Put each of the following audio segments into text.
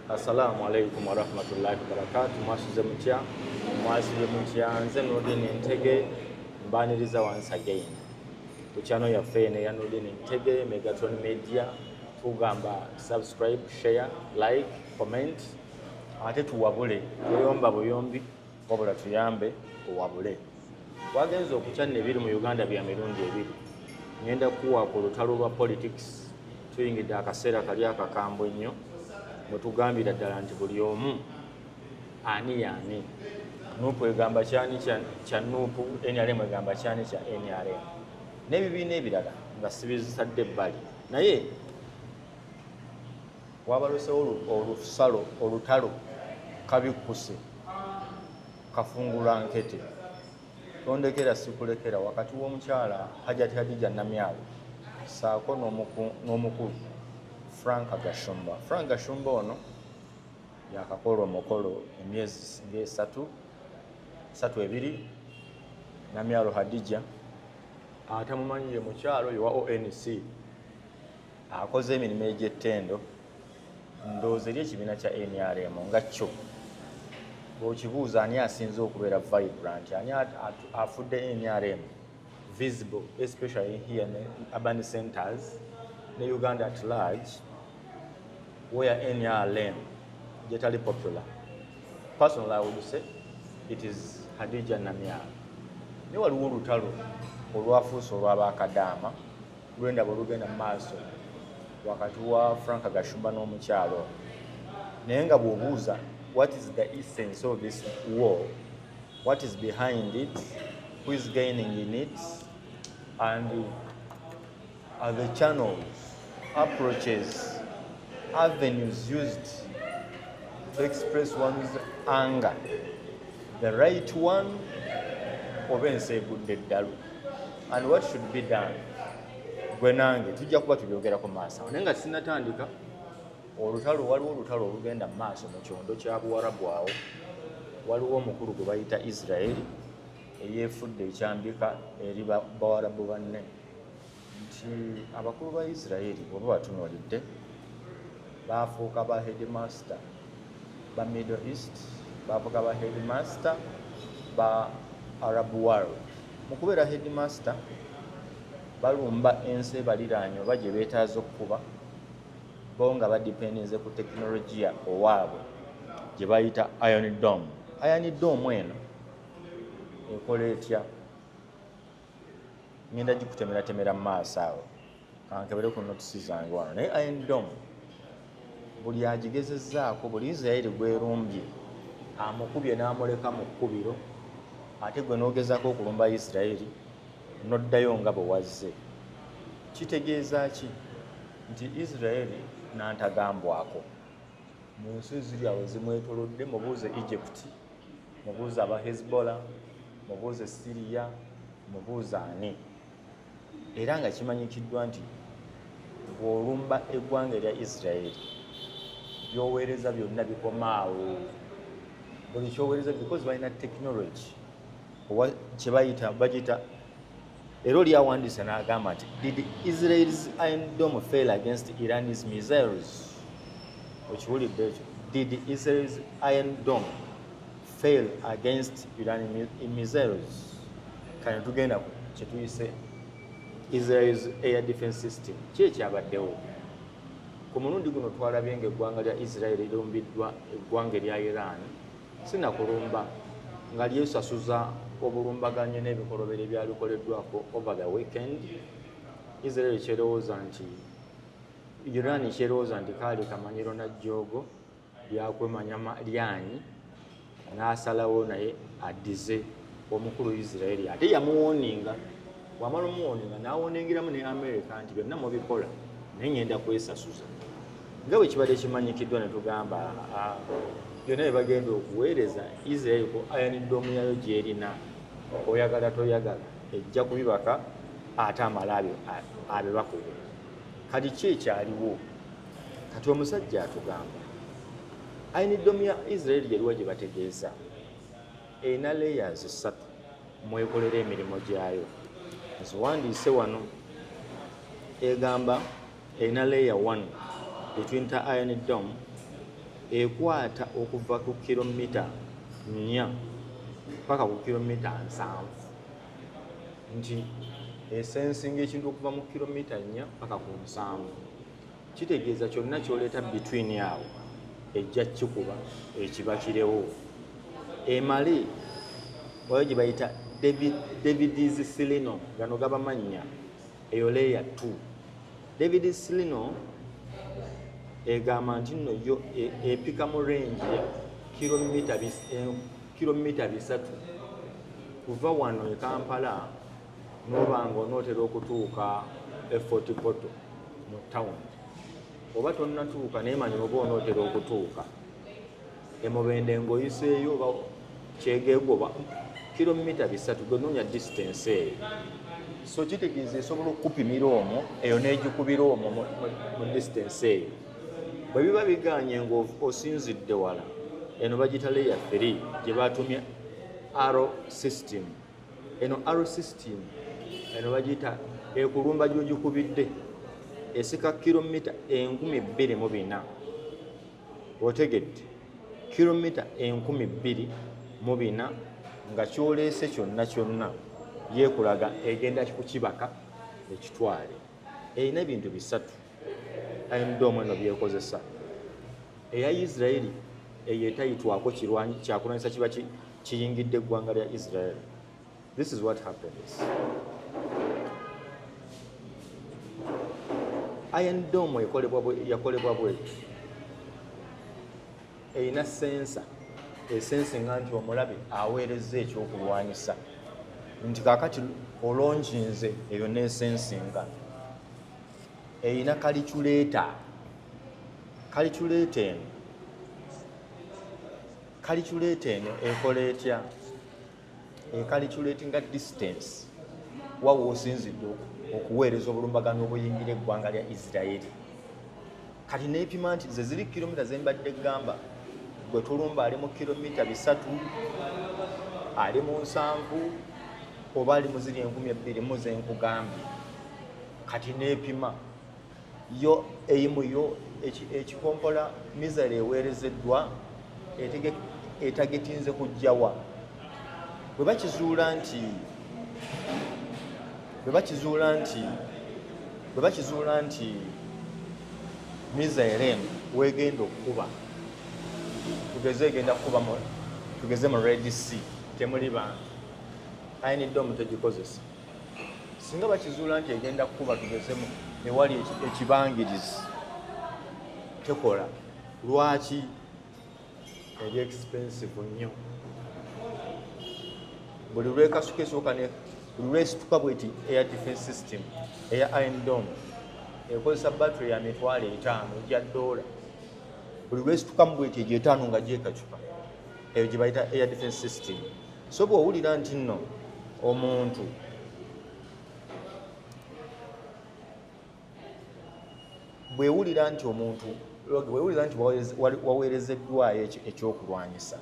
Assalamu alaikum warahmatullahi wabarakatuh. Mwasuze mutya? Mwasibye mutya? Nze Nurdin Ntege mbaniriza once again ku channel yaffe eno ya Nurdin Ntege Megatron Media. Tugamba subscribe, share, like, comment ate tuwabule tuyomba buyombi wabula tuyambe owabule. Wagenza okukyana ebiri mu Uganda bya mirundi ebiri. Ngenda kuwa ku lutalo lwa politics tuyingidde akaseera kali akakambwe nnyo bwe tugambira ddala nti buli omu ani yaani. Nuupu egamba kyani kya Nuupu, NRM egamba kyani kya NRM n'ebibiina ebirala nga sibizisadde ebbali, naye wabalosewo olutalo kabikkuse kafungula nkete tondekera sikulekera wakati w'omukyala Hajjati Hadija Namyalo saako n'omukulu Frank Gashumba. Frank Gashumba ono yakakola omukolo emyezi ng'esatu ebiri. Namyalo Hadija atamumanyire mukyalo oyo wa ONC akoze emirimu egy'ettendo, ndowooza eri ekibiina kya NRM nga kyo bw'okibuuza ani asinze okubeera vibrant, ani afudde NRM visible, especially here in urban centers ne Uganda at large, where NRM getally popular. Personally, I would say it is Hadija Namyalo. Ne waliwo olutalo olwafuuse olw'abakadaama lwenda bwe lugenda mu maaso wakati wa Frank Gashumba n'omukyalo. Naye nga bw'obuuza what is the essence of this war, what is behind it, who is gaining in it, and are the channels, approaches, avenues used to express one's anger the right one oba enseegudde eddalu, and what should be done. Gwe nange tujja kuba tubyogerako maaso naye nga sinatandika olutalo. Waliwo olutalo olugenda mu maaso mu kyondo kya Buwarabu awo. Waliwo omukulu gwe bayita Israeli eyeefudde ekyambika eri Bawarabu banne nti abakulu ba Israeli bw'oba batunuulidde baafuuka ba headmaster ba Middle East, baafuuka ba headmaster ba Arab world. Mu kubeera headmaster balumba ensi ebaliraanye oba gye beetaaza okukuba, bo nga badipendinze ku tekinologiya owaabwe gye bayita Iron Dome. Iron Dome eno ekola etya? Ngenda gikutemeratemera mu maaso awo kankebere ku notisi zange wano. Naye Iron Dome buli agigezezzaako, buli Israeli gwerumbye amukubye n'amuleka mu kkubiro, ate gwe n'ogezaako okulumba Israeli n'oddayo nga bwe wazze. Kitegeeza ki? Nti Israeli n'antagambwako mu nsi ziri awo zimwetolodde. Mubuuze Egypt, mubuuze aba Hezbollah, mubuuze Syria, mubuuze ani. Era nga kimanyikiddwa nti bw'olumba eggwanga erya Israeli byoweereza byonna bikomaawo. Buli kyoweereza because balina technology owa kye bagita era oli awandiisa n'agamba nti did Israel's Iron Dome fail against Iran's missiles? Okiwulidde ekyo? Did Israel's Iron Dome fail against Iran missiles? Kane tugenda kye tuyise Israel's air defense system ki ekyabaddewo. Ku mulundi guno twalabye ng'eggwanga lya Israeli lirumbiddwa eggwanga erya Iran sinakulumba nga lyesasuza obulumbaganye n'ebikolobero ebyalikoleddwako over the weekend. Israeli kyerowooza nti Iran kyerowooza nti kaali kamanyiro na jjoogo lyakwemanya lyanyi, n'asalawo naye addize omukulu Israeli. Ate yamuwoninga, wamala omuwoninga n'awoningiramu ne America nti byonna mubikola naye ngenda kwesasuza. Nga bwe kibadde kimanyikiddwa ne tugamba byonna bye bagenda okuweereza Israeli ku Iron Dome yayo gy'erina, oyagala toyagala ejja kubibaka ate amala abibakube. Kati ki ekyaliwo? Kati omusajja atugamba Iron Dome ya Israeli yaliwo gye bategeeza erina layers 3 mwekolera emirimu gyayo. Nziwandiise wano egamba erina layer 1 between the Iron Dome ekwata okuva ku kilomita 4 paka ku kilomita 7 nti esensinga ekintu okuva mu kilomita 4 paka ku 7 kitegeeza kyonna kyoleeta between awo ejja kikuba ekibakirewo emale oyo gye bayita David's Seleno gano gaba mannya eyo layer 2 David's Seleno egamba nti nno yo epika mu range ya kilomita 3 kuva wano e Kampala n'obanga onootera okutuuka Fort Portal mu town oba tonnatuuka naye manyi oba onootera okutuuka Mubende ng'oyiseeyo oba Kyegeegoba kilomita 3 gonoonya distance eyo so kitegeeza esobola okukupimira omwo eyo n'egikubira omwo mu distance eyo bwe biba biganye ng'osinzidde wala eno bagita layer 3 gye batumya arrow system eno arrow system eno bagita ekulumba gy'ogikubidde esika kilomita 24,000 otegedde kilomita 24,000 nga kyoleese kyonna yeekulaga egenda kukibaka ekitwale erina ebintu bisatu Iron Dome eno byekozesa eya Israeli eyo etayitwako kyakulwanyisa kiba kiyingidde eggwanga lya Israeli. This is what happens. Iron Dome yakolebwa bwetyo erina sensa esensinga nti omulabe aweereza ekyokulwanyisa nti kaakati olonginze eyo n'esensinga erina calculator eno ekola etya ecalculatinga distance wawe osinzidde okuweereza obulumbagano obuyingira eggwanga lya Israeli kati neepima nti ze ziri kilomita zembadde gamba gwe tulumba ali mu kilomita 3 ali mu 7 oba ali mu ziri 2,000 zenkugambye kati neepima yo eyimu yo ekikompola mizale eweerezeddwa etagetinze kujjawa bwe bakizuula nti mizale eno wegenda okukuba tugeze mu Red Sea temuli bantu Iron Dome tegikozesa singa bakizuula nti egenda kukuba tugezemu ewali ekibangirizi tekola lwaki eri expensive nnyo buli lwekasuka esooka buli lwesituka bweti air defense system eya Iron Dome ekozesa battery ya $5,000 gya $. Buli lwesitukamu bweti egyo 5 nga gyekacupa eyo gye bayita air defense system so bw'owulira nti nno omuntu bwewulira nti waweerezeddwayo ekyokulwanyisa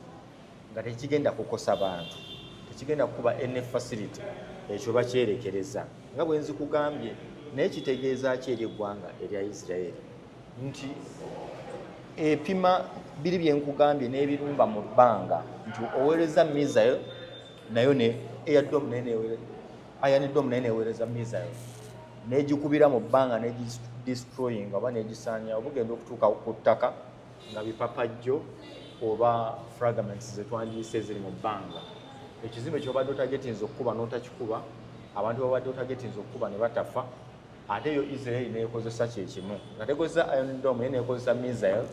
nga tekigenda kukosa bantu tekigenda kukuba ene facility ekyo bakyerekereza nga bwe nzikugambye naye kitegeeza ki eri eggwanga erya Israeli nti epima biri byenkugambye n'ebirumba mu bbanga nti oweereza missile nayo ne Iron Dome naye neweereza missile n'egikubira mu bbanga n'egidestroying oba n'egisaanyawo bugenda okutuuka ku ttaka nga bipapajjo oba fragments zetwandiyise ziri mu bbanga ekizimbe kyobadde otagetinza okukuba n'otakikuba abantu babadde otagetinza okukuba ne batafa ate yo Israeli neekozesa kyekimu nga tekozesa Iron Dome naye neekozesa missile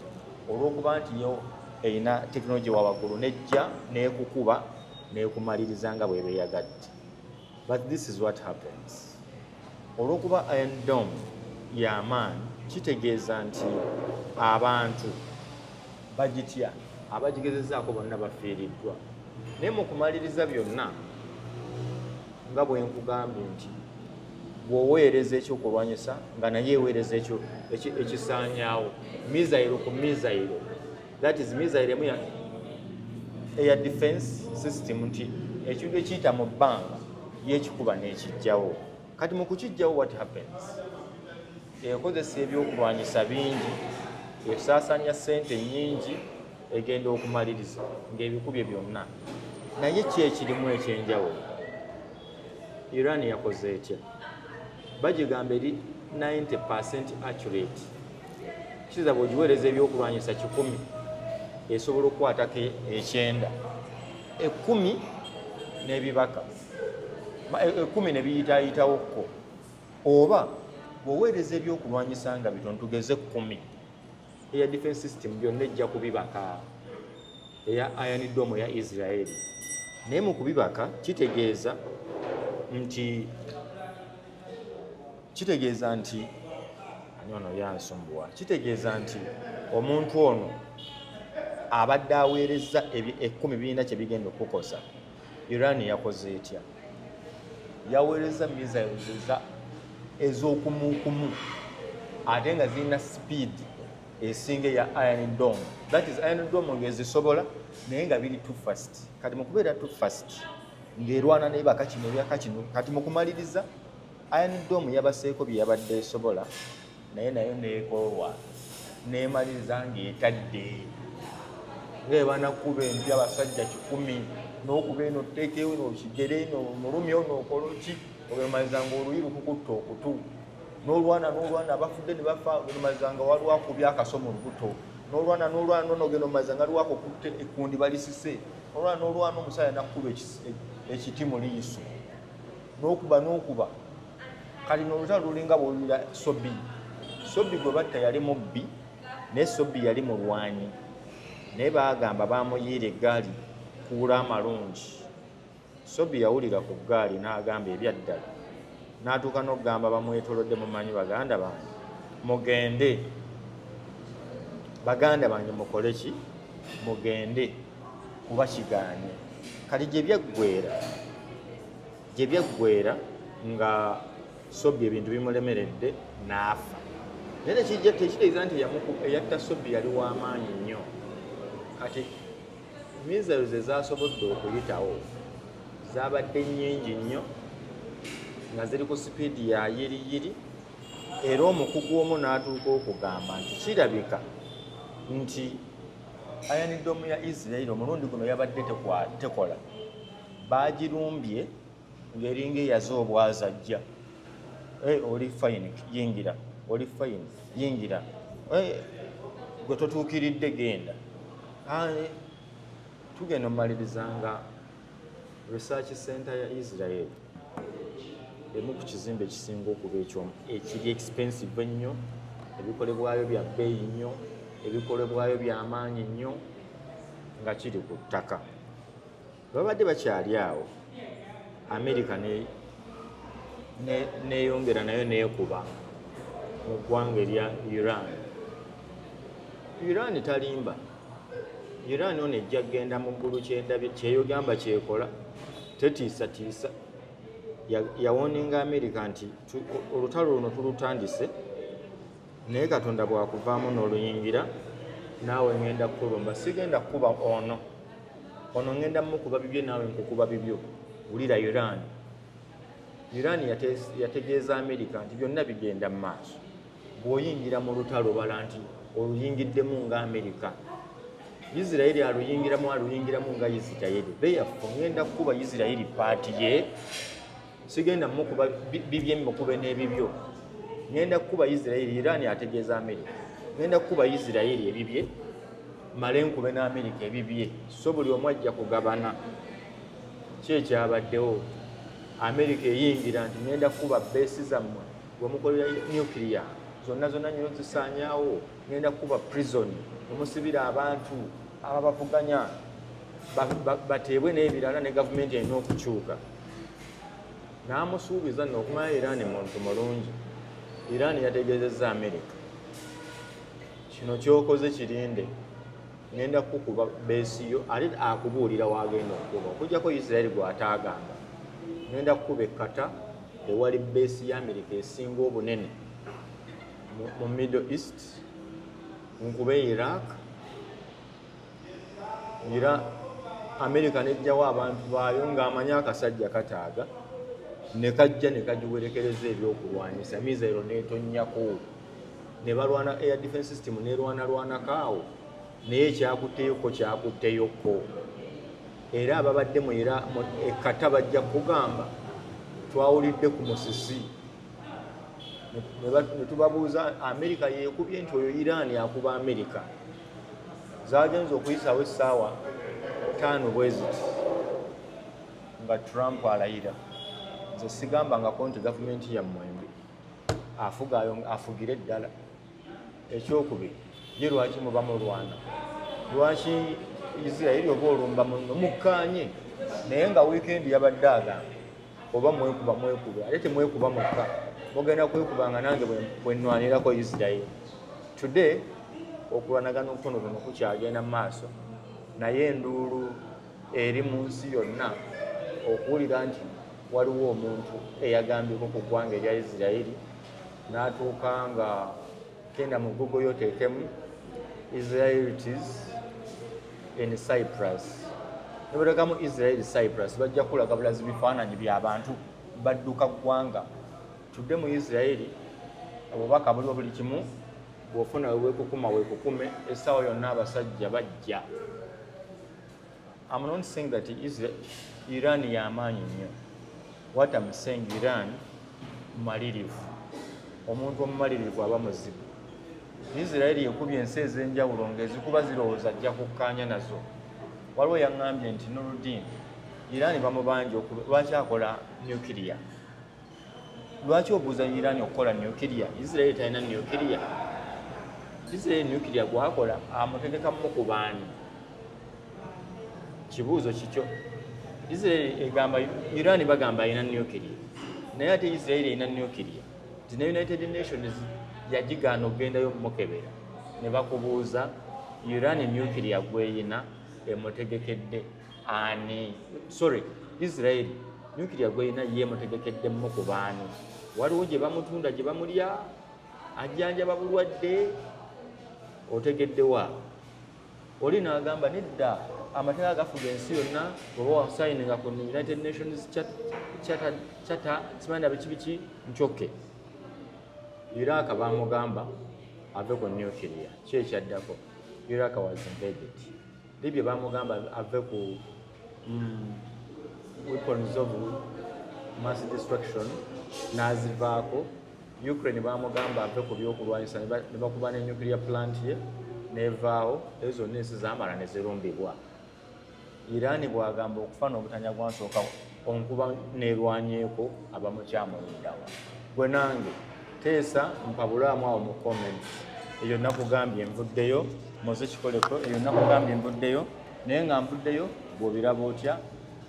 olw'okuba nti yo erina tekinologi wawaggulu nejja neekukuba neekumaliriza nga bwe beeyagadde. But this is what happens. Olw'okuba Iron Dome y'amaanyi kitegeeza nti abantu bagitya abagigezezaako bonna bafiiriddwa naye mu kumaliriza byonna nga bwe nkugambye nti bw'oweereza ekyokulwanyisa nga naye eweereza ekisaanyaawo missile ku missile that is missile emu ya air defense system nti ekintu ekiyita mu bbanga yekikuba n'ekijjawo kati mu kukijjawo what happens ekozesa ebyokulwanyisa bingi esaasanya ssente nnyingi egenda okumaliriza ng'ebikubye byonna. Naye ki ekirimu ekyenjawulo? Iran yakoze etya? Bagigamba eri 90% accurate. Kiza bw'ogiweereza ebyokulwanyisa 100 esobola okukwatako 9, 10 n'ebibaka 10 ne biyitaayitawokko, oba bw'oweereza ebyokulwanyisa nga bitono tugeze 10, eya defense system byonna ejja kubibaka eya Iron Dome ya Israeli. Naye mu kubibaka kitegeeza nti ani ono yansumbuwa, kitegeeza nti omuntu ono abadde aweereza 10 birina kye bigenda okukosa. Iran yakoze etya? Yaweereza missiles ez'okumukumu ate nga zirina speed esinga ya Iron Dome. That is Iron Dome ngezisobola naye nga biri too fast. Kati mu kubeera too fast ng'erwana n'ebaka kino ebyaka kino, kati mu kumaliriza Iron Dome yabaseeko bye yabadde esobola, naye nayo neekowa neemaliriza ng'etadde ng'ebanakuba empya abasajja 10 n'okuba eno tteekewo n'okigere n'omulumya n'okola ki, ogemaliza ng'oluyi lukukutta okutu, n'olwana abafudde ne bafa, ogemaliza waliwo akubya akaso mu lubuto, n'olwana n'ogenda omaliza nga liwako kutte ekkundi balisise, n'olwana omusaya nakkuba ekiti mu liiso, n'okuba kati n'olutalo lulinga bw'olulira Sobbi gwe batta yali mubbi naye Sobbi yali mulwanyi, naye baagamba bamuyiira eggaali kuula amalungi. Sobbi yawulira ku ggaali n'agamba ebyaddala, n'atuuka n'okugamba bamwetolodde, mumanyi baganda bange mugende, baganda bange mukole ki, mugende kuba kigaanye. Kati gye byaggweera nga Sobbi ebintu bimulemeredde n'afa. Naye tekitegeeza nti eyatta Sobbi yali w'amaanyi nnyo. Kati missiles ezasobodde okuyitawo zaabadde nnyingi nnyo nga ziri ku sipiidi ya yiriyiri, era omukugu omu n'atuuka okugamba nti kirabika nti Iron Dome ya Israel omulundi guno yabadde tekola, baagirumbye ng'eringa eyaze obwazajja. Oli fine yingira, oli fine yingira, gwe totuukiridde genda. Tugenda omaliriza nga research center ya Israel emu ku kizimbe ekisinga okuba ekiri expensive ennyo, ebikolebwayo bya bbeeyi nnyo, ebikolebwayo by'amaanyi nnyo, nga kiri ku ttaka. Babadde bakyali awo, America neeyongera nayo neekuba mu ggwanga erya Iran. Iran talimba. Iran ono ejja kgenda mu ggulu kyeyogamba kyekola, tetiisatiisa. Yawoninga America nti olutalo luno tulutandise, naye Katonda bw'akuvaamu n'oluyingira naawe ngenda kukulumba. Sigenda kukuba ono ngenda mukuba bibye, naawe nkukuba bibyo. Wulira Iran yategeeza America nti byonna bigenda mu maaso. Bw'oyingira mu lutalo bala nti oluyingiddemu nga America. Israeli aluyingiramu nga Israeli. Beyaffe ngenda kukuba Israeli paati ye, sigenda mukuba bibye mukube n'ebibyo. Ngenda kukuba Israeli. Iran ategeeza America ngenda kukuba Israeli ebibye, male nkube n'America ebibye, so buli omu ajja kugabana. Ki ekyabaddewo? America eyingira nti ngenda kukuba beesi zammwe gwe mukolera nuclear zonna nyo zisaanyaawo, ngenda kukuba prison omusibira abantu ababavuganya bateebwe n'ebirala, ne gavumenti erina okukyuka. N'amusuubiza nno okumanya Iran muntu mulungi. Iran yategeezezza America, kino kyokoze kirinde, ngenda kukuba beesi yo, ate akubuulira wagenda okuba, okujjako Israeli gw'ataagamba. Ngenda kukuba ekkata ewali beesi ya America esinga obunene mu Middle East, nkube Iraq. America nejjawo abantu baayo ng'amanyi akasajja kataaga, ne kajja ne kagiwerekereza ebyokulwanyisa, mizero n'etonnyako. ne balwana air defense system nerwanalwanakaawo naye kyakutteyoko era ababaddemu era ekkata bajja kugamba twawulidde ku musisi ne tubabuuza Amerika yeekubye nti oyo Iran yakuba Amerika zagenza okuyisaawo essaawa 5 bweziti nga Trump alayira nze sigambangako nti gavumenti yammwembi afugire eddala ekyokubiri ye lwaki muba mulwana lwaki Israeli oba olumba mukkaanye naye nga wiikendi yabadde agamba oba mwekuba ate temwekuba mukka mugenda kwekubanga nange bwenwanirako Israeli today okulwanagana okutonotono kukyagenda mu maaso naye enduulu eri mu nsi yonna okuwulira nti waliwo omuntu eyagambyeko ku ggwanga erya Israeli n'atuuka nga genda mu Google yoteekemu Israelites in Cyprus nebatekamu Israeli Cyprus bajja kulaga bulazi bifaananyi by'abantu badduka ggwanga tudde mu Israeli obubaka buliwo buli kimu bw'ofuna weekukume essaawa yonna abasajja bajja. I'm not saying that Iran y'amaanyi nnyo. What I'm saying, Iran malirivu. Omuntu omumalirivu aba muzibu. Israeli yekubye ensi ez'enjawulo ng'ezikuba zirowooza ajja kukkaanya nazo. Waliwo yaŋŋambye nti Nuruddin, Iran bamubanja lwaki akola nuclear? Lwaki obuuza Iran okukola nuclear? Israeli talina nuclear. Israeli nuclear gwakola amutegekamu ku baani? Kibuuzo kikyo. Israeli egamba Iran bagamba alina nuclear. Naye ate Israeli erina nuclear. The United Nations yagigaana okgendayo mukebera. Ne bakubuuza Iran nuclear gweyina emutegekedde ani? Sorry, Israel nuclear gweyina ye mutegekedde mu ku baani? Waliwo gye bamutunda gye bamulya ajjanjaba bulwadde otegeddewa. Oli n'agamba nedda amateeka agafuga ensi yonna bw'oba wasayininga ku United Nations Charter simanyi biki nchoke. Iraq bamugamba ave ku nuclear. Ki ekyaddako? Iraq was invaded. Libya bamugamba ave ku weapons of mass destruction n'azivaako. Ukraine bamugamba ave ku byokulwanyisa ne bakuba ne nuclear plant ye nevaawo. Ezo zonna ensi zaamala ne zirumbibwa. Iran bwagamba okufa n'obutanya gwansooka onkuba neerwanyeeko abamukyamulindawa. Gwe nange teesa mpabulaamu awo mu comments. Eyo nakugambye nvuddeyo moze kikoleko. Eyo nakugambye nvuddeyo naye nga nvuddeyo bw'obiraba otya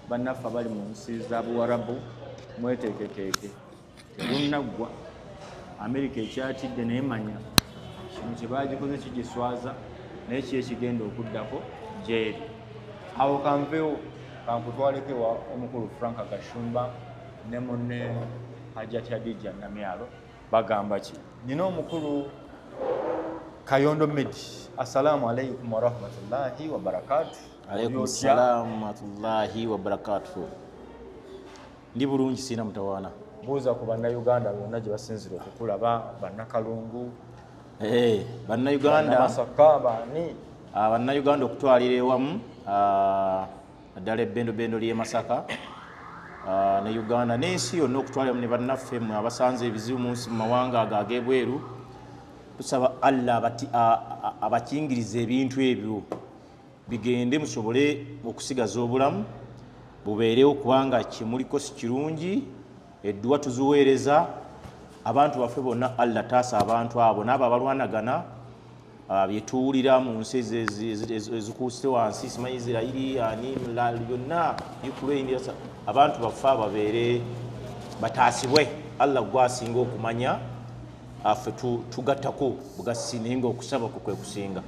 bannaffe abali mu nsi za Buwarabu mweteeketeeke. Tegunnaggwa. Amerika ekyatidde naye manya kino kye baagikoze kigiswaza naye ki ekigenda okuddako gyeri. Awo kanveewo kankutwaleko ewa omukulu Frank Gashumba ne munne Hajjati Hadija Namyalo bagamba ki? Nina omukulu Kayondo Medi. Assalamu alaikum warahmatullahi wabarakatuh. Alaikum salam warahmatullahi wabarakatuh. Ndi bulungi sina mutawaana. Buuza ku bannayuganda bonna gye basinzira okukulaba, bannakalungu, bannayuganda Masaka baani? Bannayuganda okutwalira ewamu ddala ebbendobendo ly'e Masaka ne Uganda n'ensi yonna okutwalira ne bannaffe mmwe abasanze ebizibu mu nsi mu mawanga ago ag'ebweru. Tusaba Allah abakingiriza ebintu ebyo bigende musobole okusigaza obulamu bubeerewo, kubanga kimuliko si kirungi. Edduwa tuziweereza abantu baffe bonna. Allah taasa abantu abo n'abo abalwanagana byetuwulira mu nsi ezikuusire wansi, simanyi Isirairi ani yonna Ukraine, abantu baffe babeere bataasibwe. Allah gwasinga okumanya affe tugattako bugasi naye nga okusaba kwe kusinga.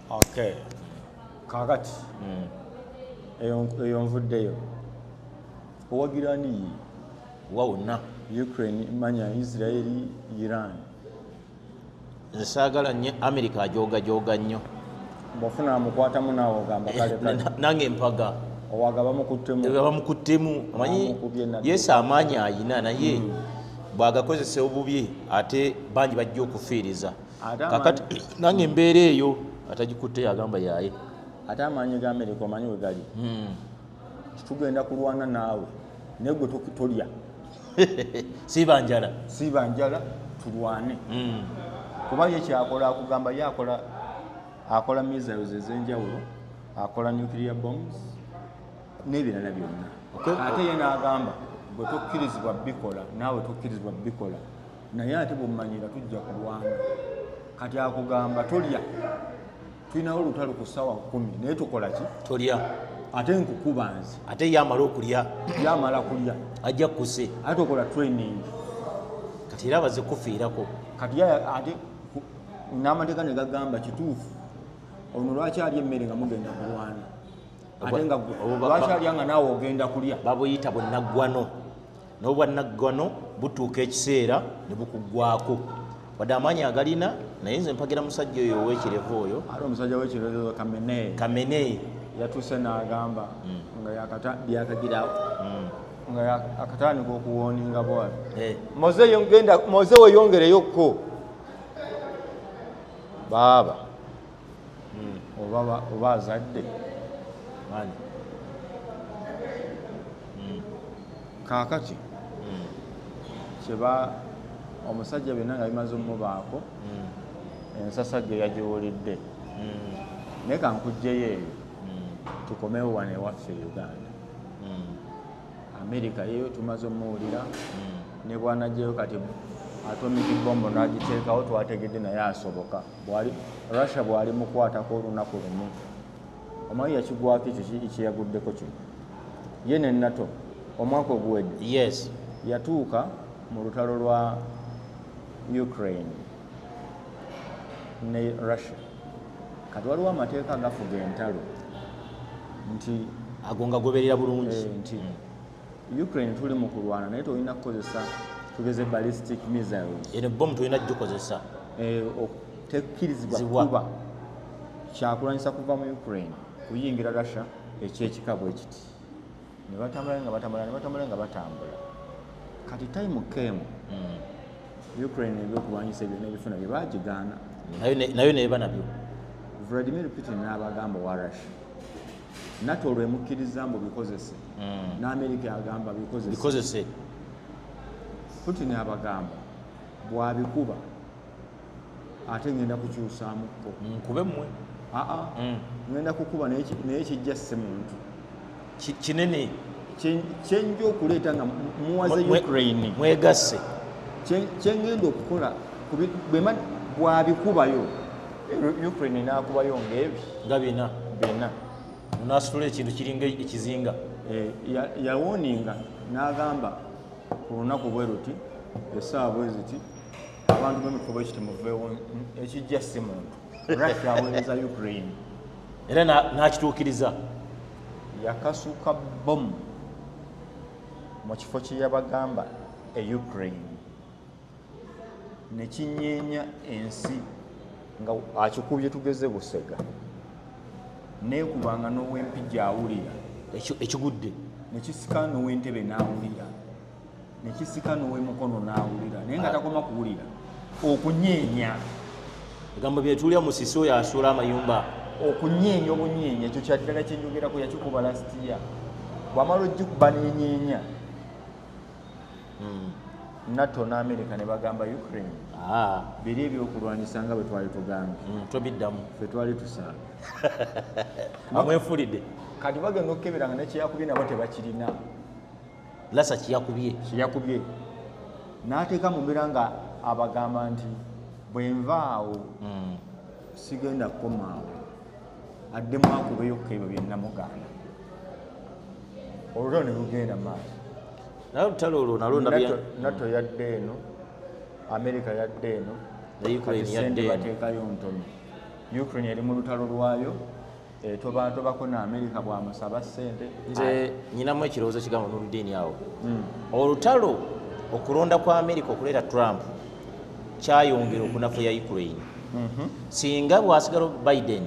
Okay, kakati eyo nvuddeyo owagira ni wawonna Ukraine manya Israeli Iran. Nze saagala nnyo America ajooga nnyo. Bw'ofuna amukwatamu naawe ogamba kale nange empaga owaga bamukuttemu amanyi Yesu amaanyi ayina naye bwagakozesa obubi ate bangi bajja okufiiriza Ate kakati nange embeera eyo atagikutte yagamba yaye ate amaanyi ga America omanyi we gali tugenda kulwana naawe naye gwe tolya siiba njala siiba njala tulwane kuba ye kyakola akugamba ye akola missiles ez'enjawulo akola nuclear bombs n'ebirala byonna ate ye n'agamba gwe tokkirizibwa bikola naawe tokkirizibwa bikola naye ate bw'omumanyira tujja kulwana kati akugamba tolya tulinawo olutalo ku ssaawa 10 naye tukola ki tolya ate nkukuba nze ate yamala okulya yamala kulya ajja kuse ate okola training kati era baze kufiirako kati ate n'amateeka ne gagamba kituufu ono lwaki alya emmere nga mugenda kulwana ate nga lwaki alya nga naawe ogenda kulya babuyita bunnaggwano nabo bwannaggwano butuuka ekiseera ne bukuggwako wadde amaanyi agalina naye nze mpagira musajja oyo ow'ekirevu oyo ate omusajja w'ekirevu Kamenei yatuuse n'agamba nga byakagirawo nga akatandika okuwooninga bwati moze weyongereyokko baaba oba azadde kaakati kyeba omusajja byonna nga bimaze omubaako ensasa ge yagiwulidde naye kankugjeyo eyo tukomewo wano ewaffe e Uganda America yeyo tumaze omuwulira ne bwanajjayo kati atomic bombo n'agiteekawo twategedde naye asoboka Russia bwali mukwatako olunaku lumu omanyi yakigwako ekyo kyeyaguddeko kino ye ne NATO omwaka oguwedde yes yatuuka mu lutalo lwa Ukraine ne Russia kati waliwo amateeka agafuga entalo nti ago nga goberera bulungi nti Ukraine tuli mu kulwana naye tolina kukozesa tugeze ballistic missiles eno bomu tolina gikozesa tekkirizibwa kuba kyakulwanyisa kuva mu Ukraine kuyingira Russia ekyekikabo ekiti ne batambula nga batambula kati time came Ukraine ebyokulwanyisa ebyo n'ebifuna bye baagigaana nayo neba nabyo Vladimir Putin n'abagamba wa Russia NATO olwemukkiriza mbu bikozese n'Amerika yagamba bikozese Putin abagamba bwabikuba ate ngenda kukyusaamuko nkube mmwe ngenda kukuba naye kijja sse muntu kinene kyenja okuleeta nga muwaze Ukraine mwegasse kyengenda okukola bwabikubayo Ukraine n'akubayo ng'ebi nga bina nasitula ekintu kiringa ekizinga yawoninga n'agamba ku lunaku bwe ruti essaawa bwe ziti abantu b'emikubo ekiti muveewo ekijja si muntu Russia aweereza Ukraine era n'akituukiriza yakasuka bomu mu kifo kye yabagamba e Ukraine ne kinyeenya ensi nga akikubye tugeze Busega neekubanga n'ow'empijja awulira ekigudde nekisika n'ow'entebe n'awulira nekisika n'ow'emukono n'awulira naye nga takoma kuwulira okunyeenya egambo byetuulira musisi oyo asuula amayumba okunyeenya obunyeenya ekyo kyaddala kyenjogerako yakikuba lasitiya bwamala ogikuba n'enyeenya NATO n'Amerika ne bagamba Ukraine biri ebyokulwanyisa nga bwe twali tugambye tobiddamu ffe twali tusaala amwefulidde kati bagenda okukeberanga nekyeyakubye nabo tebakirina lasa kiyakubye n'ateeka mu mbeera nga abagamba nti bwe nvaawo sigenda kukomaawo addemu akubeyokka ebyo byenna mugaana olutalo ne lugenda maaso naye olutalo olwo nalwo NATO yadde eno Amerika yadde eno Ukraine yadde bateekayo ntono Ukraine yali mu lutalo lwayo tobatobako n'Amerika bw'amasaba ssente nze nyinamu ekirowoozo kigambo n'oludiini awo olutalo okulonda kwa Amerika okuleeta Trump kyayongera okunafuya Ukraine singa bwasigala Biden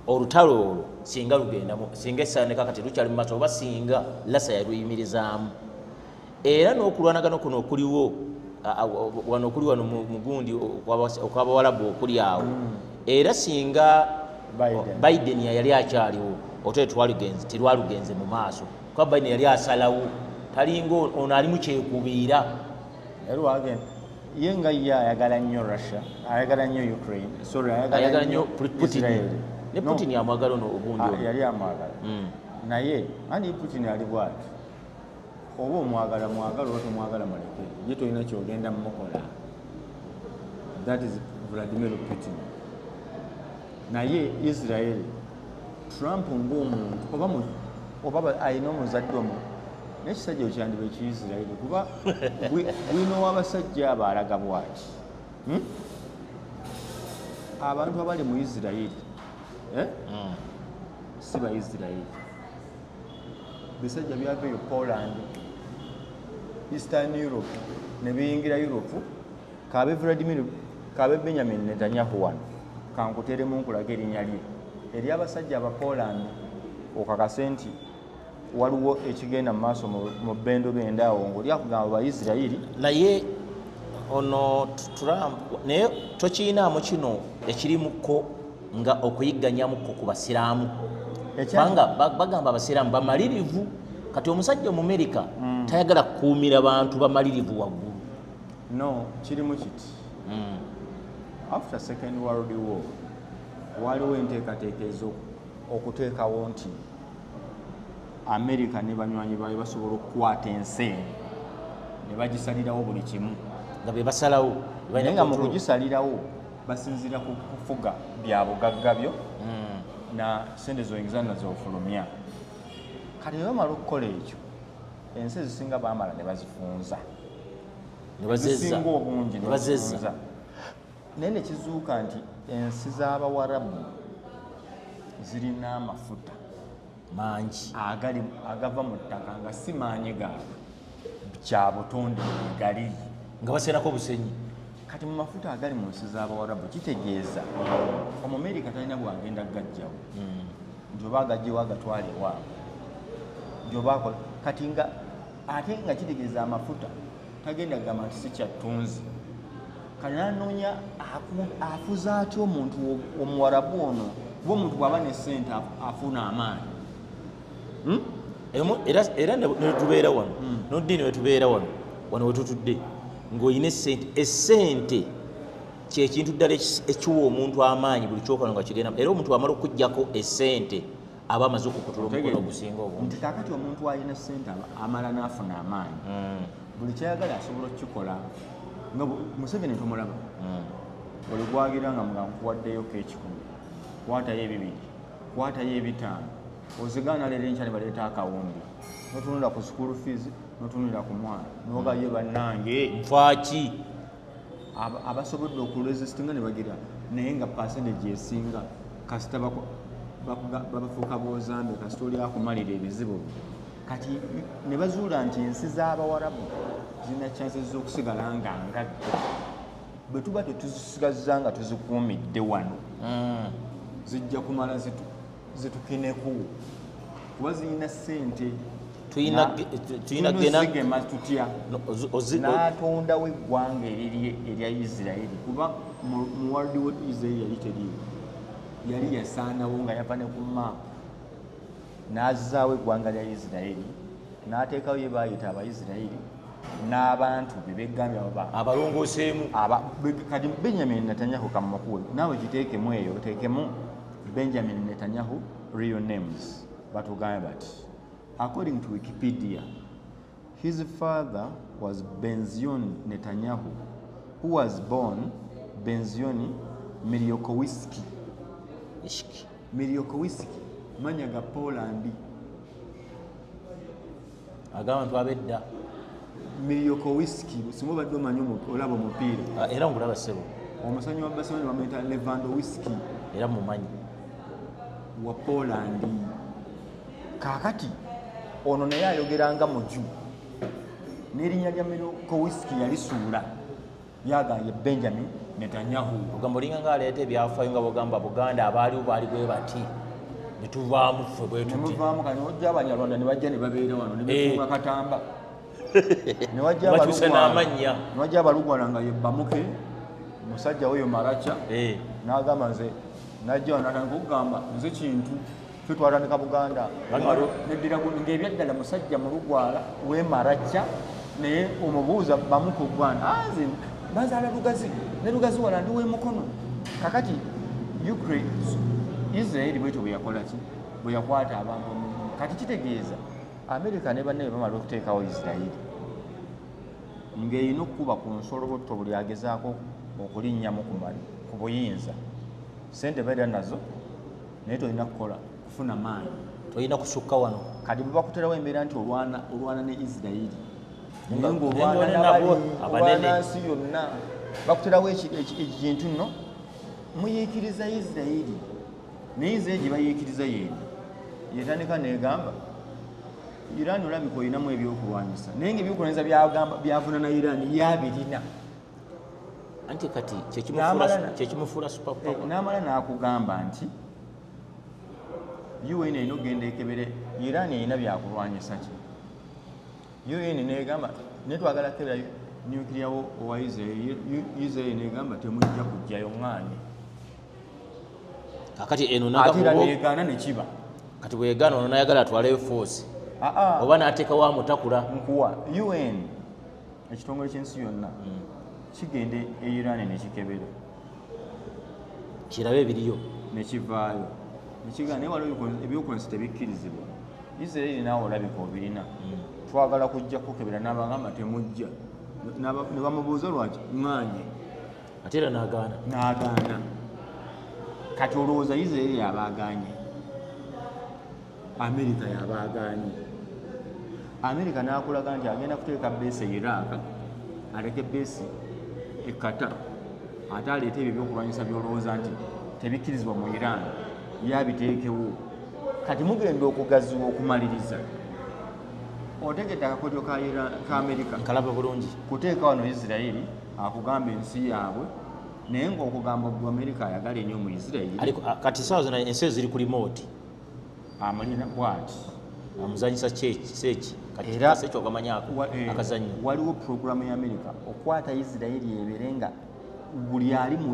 olutalo olwo singa lugendamu singa essaanika kati lukyali mu maaso oba singa lasa yaluyimirizaamu era n'okulwanagano kuno okuliwo wano okuli wano mugundi okw'abawalabu okuli awo era singa Biden yali akyaliwo ote terwalugenze mu maaso kuba Biden yali asalawo talinga ono ali mukyekubiira ye nga ye ayagala nnyo Russia, ayagala nnyo Ukraine, ayagala nnyo Putin ne Putin amwagala ono obundi yali amwagala naye ani Putin ali bwati oba omwagala mwagala oba tomwagala muleke ye tolina kyogenda mumukola. That is Vladimir Putin. Naye Israel Trump ng'omuntu oba alina omuzadde omu n'ekisajja ekyandiba ekiisirairi kuba bwino w'abasajja abo alaga bwati abantu abali mu Israel si Baisirairi, bisajja byava eyo Poland, Eastern Europe ne biyingira Europe. Kabe Benjamin Netanyahu wano kankuteremu nkulaga erinnya lye eri abasajja aba Poland okakase nti waliwo ekigenda mu maaso mu bbendo bendaawo ng'oli akugamba Baisirairi. Naye ono Trump naye tokiinaamu kino ekirimuko nga okuyigganyamuko ku basiraamu kubanga bagamba abasiraamu bamalirivu. Kati omusajja Omumerica tayagala kukuumira bantu bamalirivu waggulu. No, kirimu kiti after Second World War waliwo enteekateeka okuteekawo nti America ne banywanyi baayo basobola okukwata ensi ne bagisalirawo buli kimu nga be basalawo naye nga mu kugisalirawo basinziira ku kufuga bya bugagga byo na sente zoyingiza nazofulumya. Kati ne bamala okukola ekyo ensi ezisinga baamala ne bazifunza zisinga obungi ne bazifunza. Naye ne kizuuka nti ensi z'Abawarabu zirina amafuta mangi agava mu ttaka nga si maanyi gaabwe kya butonde gali nga baseenako obusenyi. Kati mu mafuta agali mu nsi z'Abawarabu kitegeeza Omumerika talina bwagenda gajjawo nti oba agajjewo agatwala ewaabwe kati nga ate nga kitegeeza amafuta tagenda kugamba nti si kyattunzi. Kati nanoonya afuza atya omuntu Omuwarabu ono kuba omuntu bw'aba ne ssente afuna amaanyi. Era netubeera wano noddiini wetubeera wano wetutudde ng'olina essente kyekintu ddala ekiwa omuntu amaanyi buli kyokola nga kigenda era omuntu wamala okuggyako essente aba amaze okukutula omukono ogusinga obungi. Nti kaakati omuntu alina ssente amala n'afuna amaanyi buli kyayagala asobola okukikola. nga Museveni tomulaba oli gwagira nga nkuwaddeyo k'ekikumi kwatayo ebibiri kwatayo ebitaano ozigaana leero enkya ne baleeta akawumbi notunula ku school fees notunulira ku mwana nogaye bannange nfaki abasobodde okuresistinga ne bagira naye nga percentage esinga kasita babafuuka bozambe kasita oli akumalira ebizibu. Kati ne bazuula nti ensi z'Abawarabu zirina chances z'okusigala nga ngadde bwe tuba tetuzisigaza nga tuzikuumidde wano zijja kumala zitukeneku kuba zirina ssente zigema tutya n'atondawo eggwanga erya Isirairi kuba mu World War Isirairi yali teriiwo yali yasaanawo nga yava ne ku maapu n'azaawo eggwanga lya Isirairi n'ateekawo ye baayita Abaisirairi n'abantu be beggambye abalongooseemu kati Benjamin Netanyahu kamukuwe naawe kiteekemu eyo oteekemu Benjamin Netanyahu real names batugambe bati according to Wikipedia his father was Benzion Netanyahu who was born Benzion Miliokowski manya ga Poland abantu abedda Miliokowski singo badde omanyi olaba omupiira era ngulaba ssebo omusanyi wa Barcelona bamuyita Lewandowski era mumanyi wa Poland. Kaakati ono naye ayogeranga muju n'erinnya lya Miliokowski yalisuula yagambye Benjamin Netanyahu ogamba olinga ng'aleeta ebyafaayo nga bogamba Buganda abaaliwo baali bwe bati ne tuvaamu ffe bwe tuti nemuvaamu kati ojja Abanyarwanda ne bajja ne babeera wano ne befuuka Katamba newajja abalugwana nga ye Bamuke musajja weyo Maracha n'agamba nze najja wanatandika okugamba nze kintu twetwatandika Buganda neddira ng'ebyaddala musajja mu Lugwala we Maracha naye omubuuza Bamuke ogwana nze bazaala Lugazi ne Lugazi wala ndi w'emukono kakati Israeli bwetyo bwe yakola ki bwe yakwata abantu kati kitegeeza America ne banne bamala okuteekawo Israeli ng'erina okukuba ku nsolobotto buli agezaako okulinnyamu ku buyinza sente baida nazo naye tolina kukola kufuna maanyi tolina kusukka wano kati bwe bakuterawo embeera nti olwana ne Israeli naye ng'olwana nsi yonna bakuterawo ekintu nno muyiikiriza Israeli naye Israeli gye bayiikiriza yeeni yetandika negamba Iran olabika olinamu ebyokulwanyisa naye ng'ebyokulwanyisa byavunaana Iran yabirina anti kati kyekimufuula superpower n'amala n'akugamba nti UN erina okugenda ekebere Iran erina byakulwanyisa ki UN negamba naye twagala kebera nuclear owa Israel negamba temujja kujjayo ŋŋaanyi kakati eno ate era neegaana ne kiba kati bwegaana ono nayagala atwaleyo force oba n'ateekawo amutakula nkuwa UN ekitongole ky'ensi yonna kigende e Iran nekikebera kirabe ebiriyo nekivaayo nekigaa naye waliwo ebyokulwanyisa tebikkirizibwa Israeli naawe olabika obirina twagala kujja kukebera n'abagamba temujja ne bamubuuza lwaki ŋŋaanye ate era n'agaana kati olowooza Israeli yabaagaanye America yabaagaanye America n'akulaga nti agenda kuteeka beesi e Iraq aleke beesi e Qatar ate aleeta ebyo ebyokulwanyisa byolowooza nti tebikkirizibwa mu Iran yabiteekewo kati mugenda okugaziwa okumaliriza otegedde akakodyo ka America nkalaba bulungi kuteeka wano Israeli akugamba ensi yaabwe naye ng'okugamba gwe America ayagala ennyo mu Israeli kati saawa zino ensi ziri ku remote amalina bwati amuzanyisa seeki era ekyogamanyako akazannyo waliwo puroguramu ya America okwata Israeli ebeere nga buli ali mu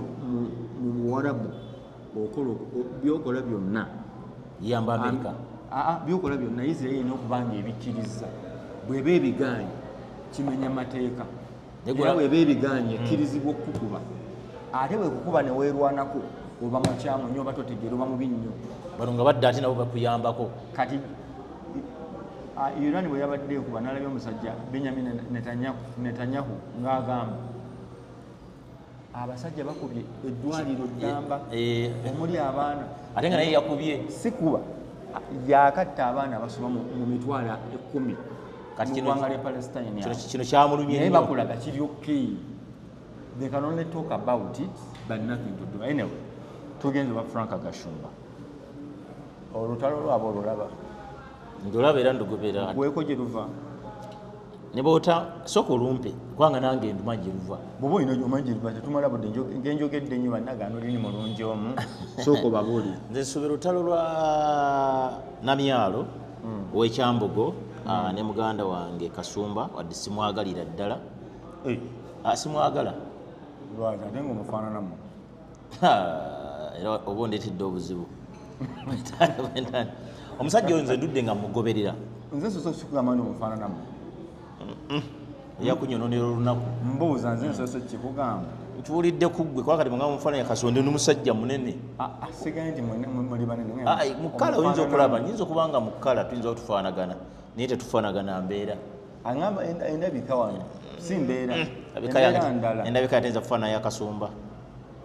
Buwarabu byokola byonna yamba America byokola byonna Israeli n'okuba nga ebikkiriza bw'eba ebigaanye kimenya mateeka era bw'eba ebigaanye ekkirizibwa okukuba ate bwe kukuba ne weerwanako oba mukyamu nnyo oba totegeera oba mubi nnyo bano nga badde ate nabo bakuyambako kati Iran bwe yabadde ekuba n'alabya omusajja Benjamin Netanyahu ng'agamba abasajja bakubye eddwaliro ddamba omuli abaana ate nga naye yakubye si kuba yakatta abaana abasoba mu mitwalo 10 kati kiwanga lya Palestine kino kyamulumye naye bakulaga kiri okay they can only talk about it but nothing to do anyway tugenze ba Frank Gashumba olutalo lwabo olulaba ndolaba era ndugobera weko gye luva ne boota soko olumpe kubanga nange nduma gye luva bwoba olina omanyi gye luva tetumala budde ngenjogedde nnyo bannagaano lini mulungi omu soko babuuli nze nsuubira olutalo lwa Namyalo ow'Ekyambogo ne muganda wange Kasumba wadde simwagalira ddala simwagala lwaki ate nga omufaananamu era oba ondeetedde obuzibu omusajja oyo nze ndudde nga mugoberera nze nsoso sikugamba nti omufaananamu yakunyononera olunaku mbuuza nze nsoso kikugamba ntuwulidde ku ggwe kwakati mugamba mufaananya Kasonde n'omusajja munene sigaye nti muli banene mukala oyinza okulaba nyinza okuba nga mukala tuyinza otufaanagana naye tetufaanagana mbeera aŋamba endabika wano si mbeera endabika yateyinza kufaanana ya Kasumba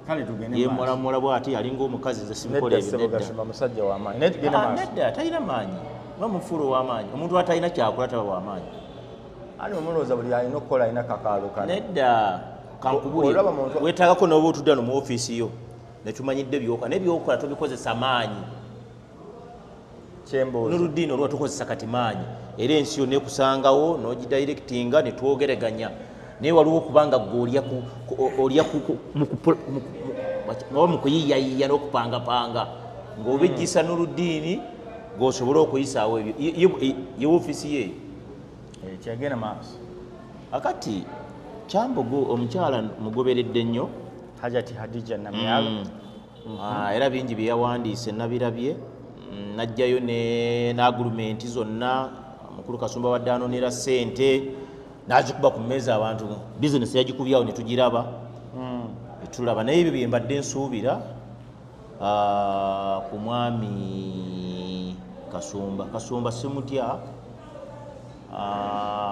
kale tugende ye mulamola bw'ati alinga omukazi nze simukola nedda talina maanyi bamufuula ow'amaanyi omuntu atalina kyakola taba w'amaanyi ali omulowooza buli alina okukola alina kakaalo kano nedda kankubuli weetaagako n'oba otudda no mu ofiisi yo nekimanyidde byokola nebyokola tobikozesa maanyi n'oluddiini olwa tukozesa kati maanyi era ensi yonna ekusangawo n'ogidirectinga ne twogereganya naye waliwo okubanga gwe olya mu kuyiyayiya n'okupangapanga ng'obejjisa n'oluddiini ng'osobole okuyisaawo ebyo ye ofiisi ye kyagenda maaso. akati Kyambogo omukyala mugoberedde nnyo Hajati Hadija Namyalo. era bingi bye yawandiise nabirabye. Najjayo n'agulumenti zonna mukulu Kasumba wadde anonera ssente n'azikuba ku mmeeza abantu bizinesi yagikubyawo ne tugiraba tulaba naye ebyo bye mbadde nsuubira ku mwami Kasumba simutya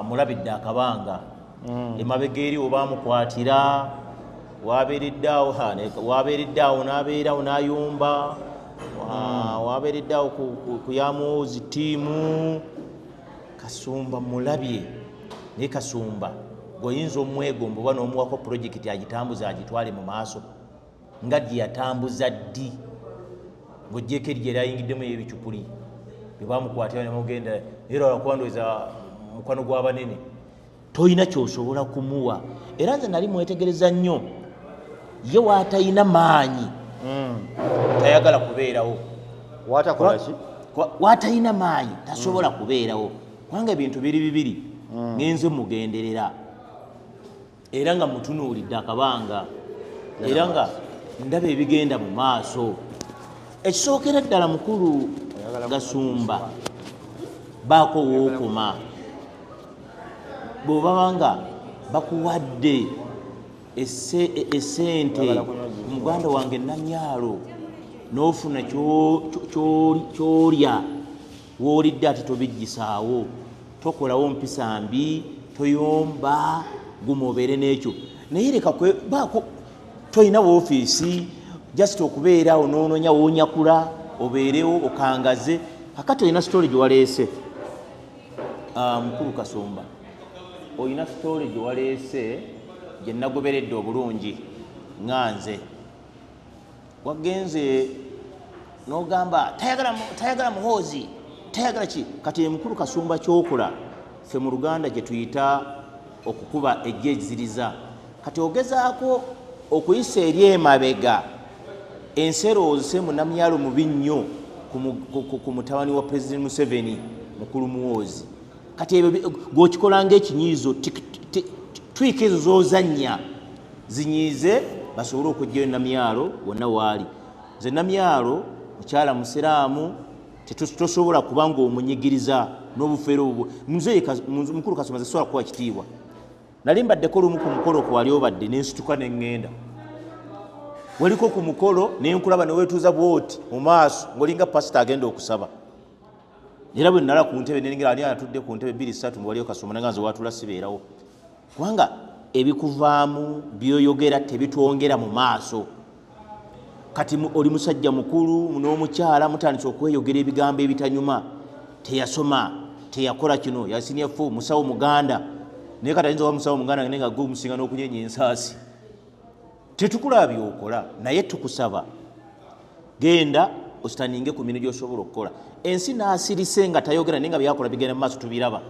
mulabidde akabanga emabega eri oba amukwatira wabeereddeawo n'abeerawo n'ayumba wabeereddeawo kuyamuwozi ttiimu. Kasumba mulabye naye Kasumba goyinza omwegomba oba n'omuwako pulojekiti agitambuza agitwale mu maaso nga gye yatambuza ddi ng'oggyeko eri gye lyayingiddemu ebicupuli bye bamukwatira ne mugenda era olwakubandoza mukwano gw'abanene toyina kyosobola kumuwa. Era nze nali mwetegereza nnyo ye waatayina maanyi tayagala kubeerawo waatayina maanyi tasobola kubeerawo kubanga ebintu biri bibiri ngenze mugenderera era nga mutunuulidde akabanga era nga ndaba ebigenda mu maaso. Ekisookera ddala mukulu Gasumba baako wookoma bw'obaba nga bakuwadde essente muganda wange Namyalo n'ofuna kyolya woolidde ati tobijjisaawo tokolawo mpisa mbi toyomba gumobeere n'ekyo naye leka baako toyina woofiisi just okubeerawo noononya woonyakula obeerewo okangaze kakati olina sitole gye waleese mukulu Kasumba olina sitole gye waleese gye nagoberedde obulungi nganze wagenze n'ogamba tayagala muhoozi tayagala ki kati mukulu Kasumba kyokola ffe mu Luganda gye tuyita okukuba ejjeziriza kati ogezaako okuyisa eri emabega ensero ozise mu Namyalo mubi nnyo ku mutabani wa President Museveni mukulu muwoozi kati ebyo gw'okikola ng'ekinyiizo twika ezo z'ozannya zinyiize basobole okujjayo Namyalo wonna waali. Nze Namyalo mukyala musiraamu tosobola kuba ng'omunyigiriza n'obufeero obwo mukulu Kasumba ze sobola kuwa kitiibwa. Nali mbaddeko lumu ku mukolo kwali obadde n'ensituka ne ŋŋenda waliko ku mukolo ne nkulaba ne weetuuza bw'oti mu maaso ng'olinga pasita agenda okusaba era bwe nnala ku ntebe nengera ani atudde ku ntebe 2-3 waliyo Kasumba nange nze waatula sibeerawo kubanga ebikuvaamu byoyogera tebitwongera mu maaso. Kati oli musajja mukulu n'omukyala mutandise okweyogera ebigambo ebitanyuma teyasoma teyakola kino yasinyafu musawo muganda naye kati ayinza oba musawo muganda nga gwe omusinga n'okunyenya ensaasi tetukulaba byokola naye tukusaba genda ositaninge ku mirimu gy'osobola okukola. Ensi n'asirise nga tayogera naye nga byakola bigenda mu maaso tubiraba.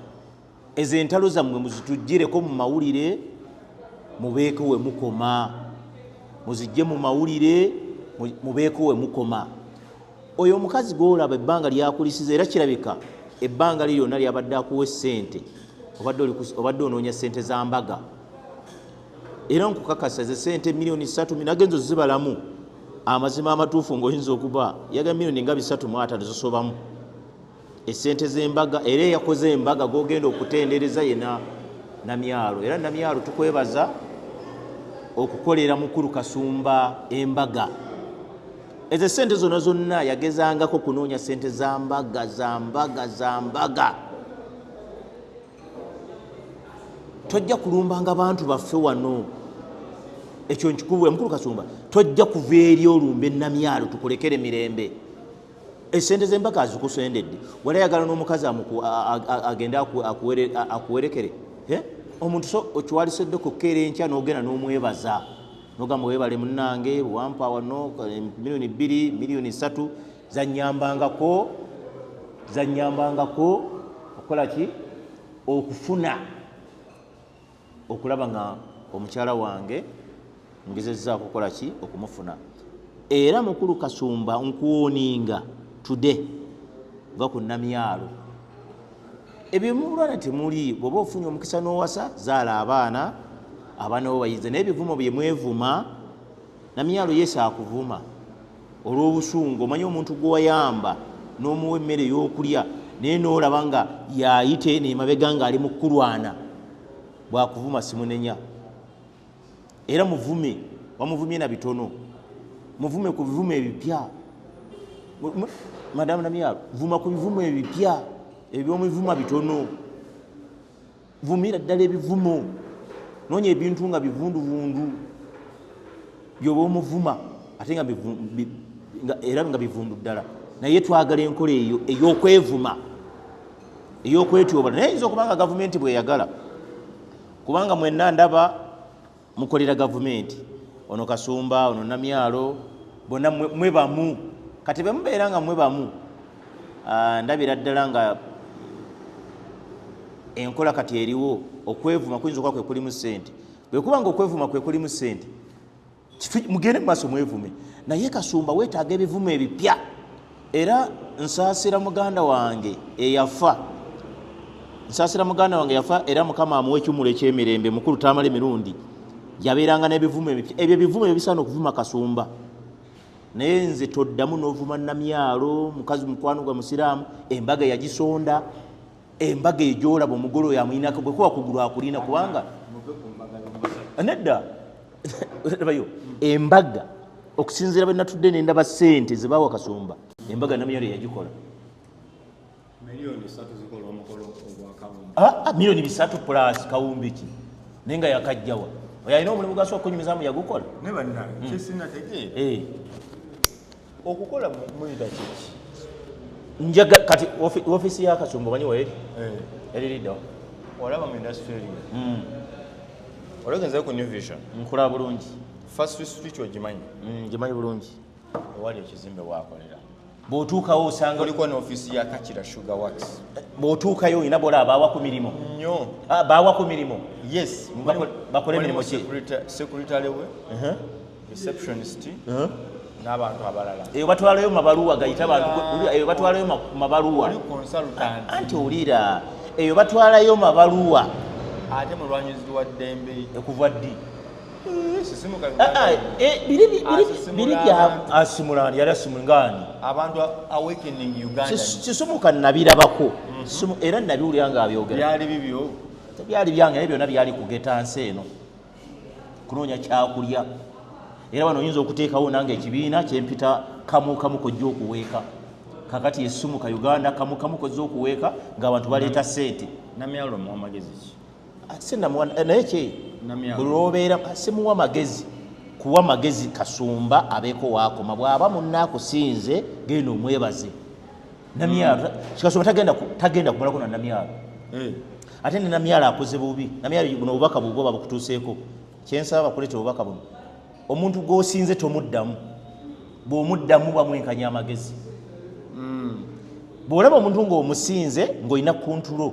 Ezo entalo zammwe muzituggyireko mu mawulire mubeeko we mukoma muzijje mu mawulire mubeeko we mukoma. Oyo omukazi gw'olaba ebbanga lyakulisiza era kirabika ebbanga li lyonna lyabadde akuwa essente obadde onoonya ssente za mbaga era nkukakasa ze ssente miliyoni 3 nagenzo zibalamu amazima amatuufu ng'oyinza okuba yaga miliyoni nga 3 zisobamu essente z'embaga era yakoze embaga g'ogenda okutendereza yena Namyalo era Namyalo tukwebaza okukolera mukulu Kasumba embaga. Ezo ssente zonna yagezangako kunoonya ssente za mbaga tojja kulumbanga bantu baffe wano ekyo nkikubula mukulu Kasumba tojja kuva eri olumbe Namyalo tukulekere mirembe. Essente z'embaga azikusendedde wala yagala n'omukazi agende akuwerekere omuntu okiwalisedde kukeera enkya n'ogenda n'omwebaza n'ogamba weebale munnange wampa wano miliyoni 2 miliyoni 3 zanyambangako okukola ki okufuna okulaba nga omukyala wange ngezezzaako okukola ki okumufuna. Era mukulu Kasumba nkuwoninga today va ku Namyalo ebyo mulwana temuli bwoba ofunye omukisa n'owasa zaala abaana bayize naye ebivumo bye mwevuma namyalo Yesu akuvuma olw'obusungu omanyi omuntu gw'oyamba n'omuwa emmere y'okulya naye n'olaba nga yayite nemabega nga ali mu kulwana bwakuvuma simunenya era muvume wamuvumye na bitono muvume ku bivumo ebipya madamu namyalo vuma ku bivumo ebipya ebyomuvuma bitono vumira ddala ebivumo noonya ebintu nga bivunduvundu byoba omuvuma ate nga era nga bivundu ddala naye twagala enkola eyo ey'okwevuma ey'okwetyobala naye yinza okubanga gavumenti bweyagala kubanga mwenna ndaba mukolera gavumenti ono Kasumba ono Namyalo bonna mwe bamu kati bwe mubeera nga mwe bamu ndabira ddala nga enkola kati eriwo okwevuma kuyinza okuba kwe kulimu ssente bwe kuba nga okwevuma kwe kulimu ssente mugende mu maaso mwevume naye Kasumba weetaaga ebivumo ebipya era nsaasira muganda wange eyafa era Mukama amuwa ekyumulo eky'emirembe mukulu tamala emirundi yabeeranga n'ebivumo ebipya ebyo ebivumo ebisaana okuvuma Kasumba naye nze toddamu n'ovuma Namyalo mukazi mukwano gwa musiraamu embaga yagisonda embaga egyolaba omugole oyo amuyinako bwe kuba kugulu akulina kubanga nedda bayo embaga okusinziira bwe natudde nendaba ssente ze baawa Kasumba embaga Namyalo yagikola milioni 3 plus kawumbi ki naye nga yakajjawa oyo alina omulimu gwa sooka kunyumizaamu yagukola okukola muyita kiki njaga kati ofisi ya Kasumba omanyi weeri eririddawo olaba mu industry olagenze ku New Vision nkola bulungi first street ogimanyi gimanyi bulungi ewali ekizimbe wakolera bw'otuukawo osanga oliko n'ofisi ya Kakira Sugar Works bw'otuukayo olina bola abaawa ku mirimu nnyo baawa ku mirimu yes bakola emirimu ki secretary we receptionist n'abantu abalala eyo batwalayo mabaluwa gayita abantu eyo batwalayo mabaluwa oli consultant anti olira eyo batwalayo mabaluwa ate mulwanyizi wa ddembe okuva ddi biri bya asimulani yali asimulangani abantu awakening Uganda sisumuka nabirabako era nabiwulira nga abyogera byali bibyo byali byange naye byonna byali kugeta nsi eno kunoonya kyakulya era wano oyinza okuteekawo nange ekibiina kyempita kamu kojja okuweeka kakati esumuka Uganda kamu kozza okuweeka ng'abantu baleeta ssente Namyalo muwa magezi ki naye kye bulwobeera simuwa magezi kuwa magezi Kasumba abeeko waakoma bw'aba munnaakusinze genda omwebaze Namyalo Kasumba tagenda kumalako na Namyalo ate ne Namyalo akoze bubi Namyalo buno obubaka bw'oba bukutuuseeko kyensaba bakuleeta obubaka buno omuntu gw'osinze tomuddamu bw'omuddamu bamwenkanya amagezi bw'olaba omuntu ng'omusinze ng'olina kuntulo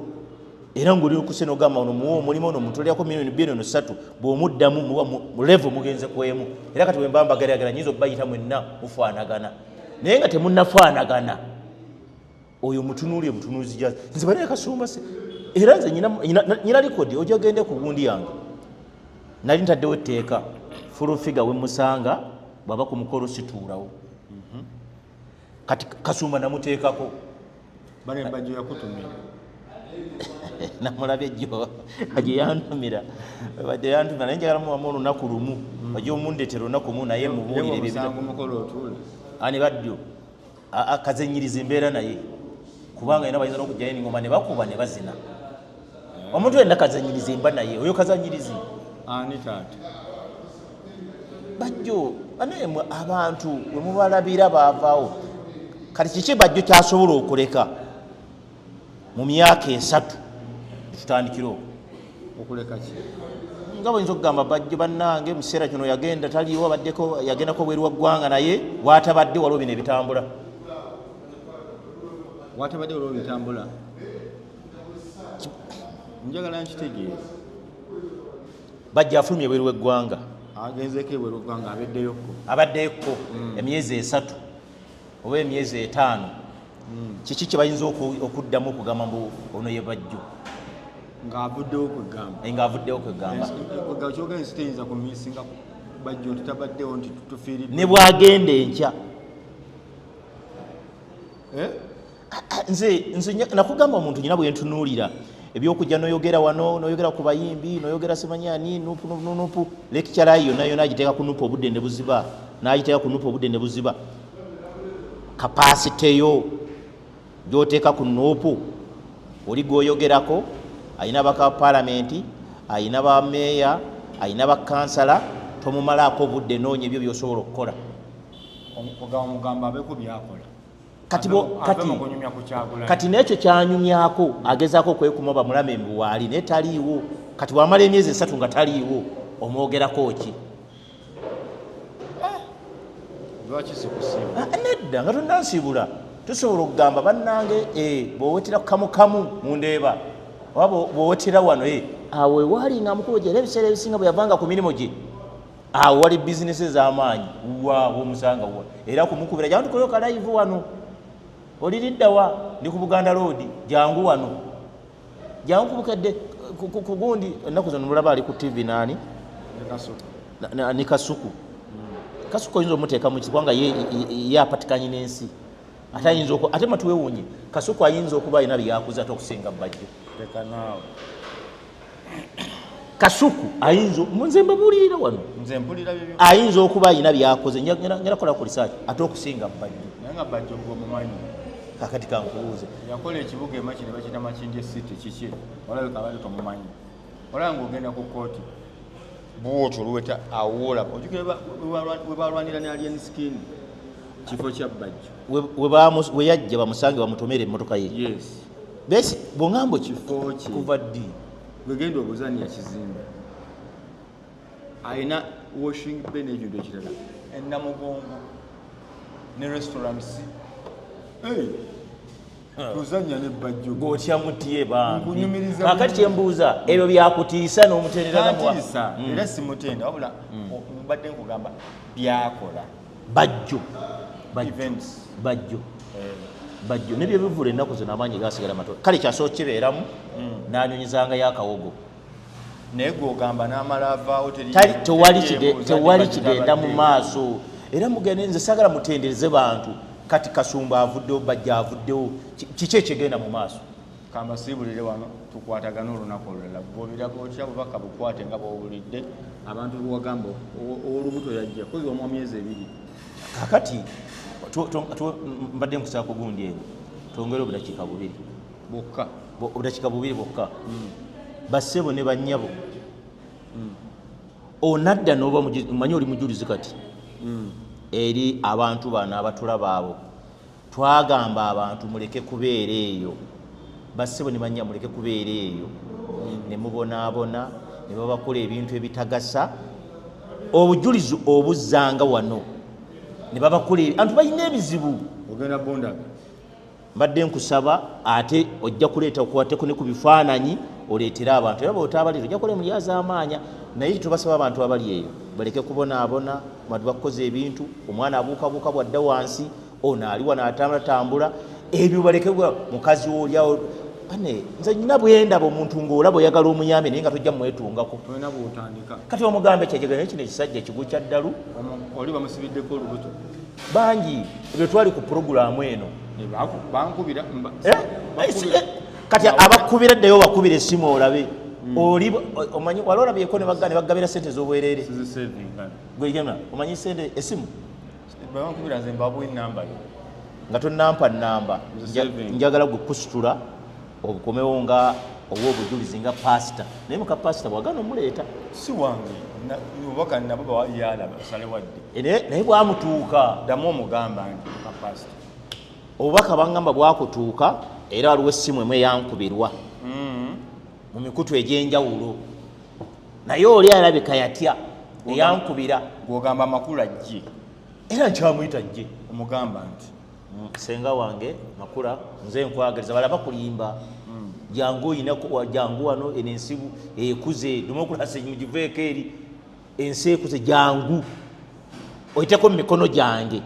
era ng'oli kusena ogamba ono muwa omulimu ono mutolerako milioni 2 bw'omuddamu muba mu level mugenze ku emu era kati bwe mba mbageragera nyiza okubayita mwenna mufaanagana naye nga temunnafaanagana oyo mutunuulye butunuuzi gya nze banaye Kasumba se era nze nyina likodi ojja ogende ku gundi yange nali ntaddewo etteeka full figure we musanga bwaba ku mukolo situulawo kati Kasumba namuteekako bane bajjo yakutumira namulabye jjo aje yantumira bajjo yantumira naye njagala muwamu olunaku lumu bajjo omundetera olunaku mu naye mubuulire ebisango mukolo otule ani baddo akazenyiriza embeera naye kubanga ina bayinza n'okujjayo n'engoma ne bakuba ne bazina omuntu yenna kazenyiriza emba naye oyo kazanyirizi ani taata bajjo banemwe abantu bwe mubalabira baavaawo kati kiki bajjo kyasobola okuleka mu myaka 3 tutandikira okuleka ki nga bwinza okugamba bajjo bannange mu kiseera kino yagenda taliiwo abaddeko yagendako bweru wa ggwanga naye waatabadde waliwo bino ebitambula watabadde olwo bitambula njagala nkitegeere bajja afulumye bweru w'eggwanga agenzeko ebweru w'eggwanga abeddeyoko emyezi 3 oba emyezi 5 kiki kye bayinza okuddamu okugamba mbu ono ye Bajjo ng'avuddewo kwegamba ng'avuddewo kwegamba kyogera ensi teyinza kumisinga Bajjo tutabaddewo nti tufiiridde ne bwagenda enkya nze nakugamba omuntu nyina bwe ntunuulira ebyokujja noyogera wano noyogera ku bayimbi noyogera simanyani nupu lecture yonna yonna agiteeka ku nupu obudde ne buziba n'agiteeka ku nupu obudde ne buziba kapasite yo gy'oteeka ku nupu oli gwoyogerako ayina baka palamenti ayina ba meeya ayina bakansala tomumalaako obudde noonya ebyo by'osobola okukola omugamba abeeko byakola kati n'ekyo kyanyumyako agezaako okwekuma bamulame mbuwaali naye taliiwo kati wamala emyezi 3 nga taliiwo omwogerako ki lwaki sikusiiba nedda nga tonnansiibula tusobola okugamba bannange bw'owetera kamukamu mundeeba oba bw'owetera wano awo ewaali nga mukulu gye era ebiseera ebisinga bwe yavanga ku mirimu gye awo wali bizinesi ez'amaanyi waawo omusanga wa era kumukubira jangu tukoleyo kalayivu wano oliriddawa ndi ku Buganda Road jangu wano jangu kubukedde ku gundi ennaku zino mulaba ali ku TV nani ni Kasuku Kasuku oyinza omuteeka mu kibwanga ye apatikanye n'ensi ate matuwewunye Kasuku ayinza okuba alina byakuza ate okusinga Bajjo Kasuku ayinza nze mbabuulirira wano ayinza okuba alina byakoze ngera kola ku research ate okusinga Bajjo mumanyi kakati kankubuuze yakola ekibuga emaki ne bakita Makindye City kiki olabika abali tomumanyi olaba ng'ogenda ku kooti bwotyo oluweta awola ojukira we balwanira ne alien skin kifo kya Bajjo we yajja bamusange bamutomere emmotoka ye besi bw'ŋŋamba kifo ki kuva ddi wegenda obuzani yakizimba ayina washing bay n'ebintu ekirala ennamugongo ne restaurants tuzanya ne Bajjo gotya mutiye bambi kakati kyembuuza ebyo byakutiisa n'omutenderera era simutenda wabula mbadde nkugamba byakola Bajjo nebyo bivula ennaku zino amaanyi gasigala matono kale kyasooka kibeeramu n'anyonyezangayo akawogo naye gwogamba n'amala avaawo tewali kigenda mu maaso era mugende nze sagala mutendereze bantu kati Kasumba avuddewo Bajjo avuddewo kiki ekigenda mu maaso kambasiibulire wano tukwatagana olunaku olulala bw'obiraga otya bubaka bukwate nga bw'owulidde abantu bwagamba olubuto yajja kozi omwa myezi 2 kakati mbadde nkusaba ku gundi eno twongere obudakiika 2 bwokka obudakiika 2 bwokka bassebo ne bannyabo onadda n'oba manyi oli mujulizi kati eri abantu bano abatulaba abo twagamba abantu muleke kubeera eyo bassebo ne bannya muleke kubeera eyo ne mubonaabona ne babakola ebintu ebitagasa obujulizi obuzzanga wano ne babakola abantu balina ebizibu ogenda bondaga mbadde nkusaba ate ojja kuleeta okukwateko ne ku bifaananyi oleetera abantu era bw'otaabalira ojja kukola emulyaza amaanya naye tubasaba abantu abali eyo baleke kubonaabona bantu bakoze ebintu omwana abuukabuuka bwadda wansi ono ali wano atambulatambula ebyo baleke mukazi woolyawo bane nze nyina bwendaba omuntu ng'olaba oyagala omuyambe naye nga tojja mumwetungako tolina bw'otandika kati omugambe kyajagala naye kino ekisajja ekigu kya ddalu oli bamusibiddeko olubuto bangi ebyo twali ku puroguramu eno bankubira kati abakubira ddayo bakubira essimu olabe oli omanyi wali olabyeko ne bagabira sente ez'obwereere gwegena omanyi sente essimu bankubira nze mbabuwa enamba yo nga tonampa namba njagala gwe kusitula obukomewo nga obwobujulizi nga pasita naye muka pasita bwagana omuleeta si wange obubaka nabo bawayala basale wadde naye bwamutuuka ddamu omugamba nti muka pasita obubaka bangamba bwakutuuka era waliwo essimu emu eyankubirwa mu mikutu egy'enjawulo naye oli alabika yatya eyankubira gwogamba amakulu ajje era nkyamuyita jje omugamba nti senga wange makula nze nkwagaliza balaba kulimba jangu oyinako jangu wano eno ensibu ekuze demokulasi mugiveeko eri ensi ekuze jangu oyiteko mu mikono gyange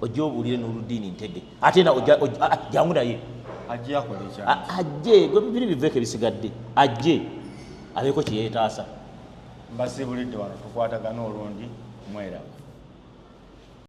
ojja obuulire n'oludiini ntege ate jangu naye ajja akole ekyange ajje gwe bibiri biveeko ebisigadde ajje abeeko kye yeetaasa mbasibulidde wano tukwatagana olundi mweraba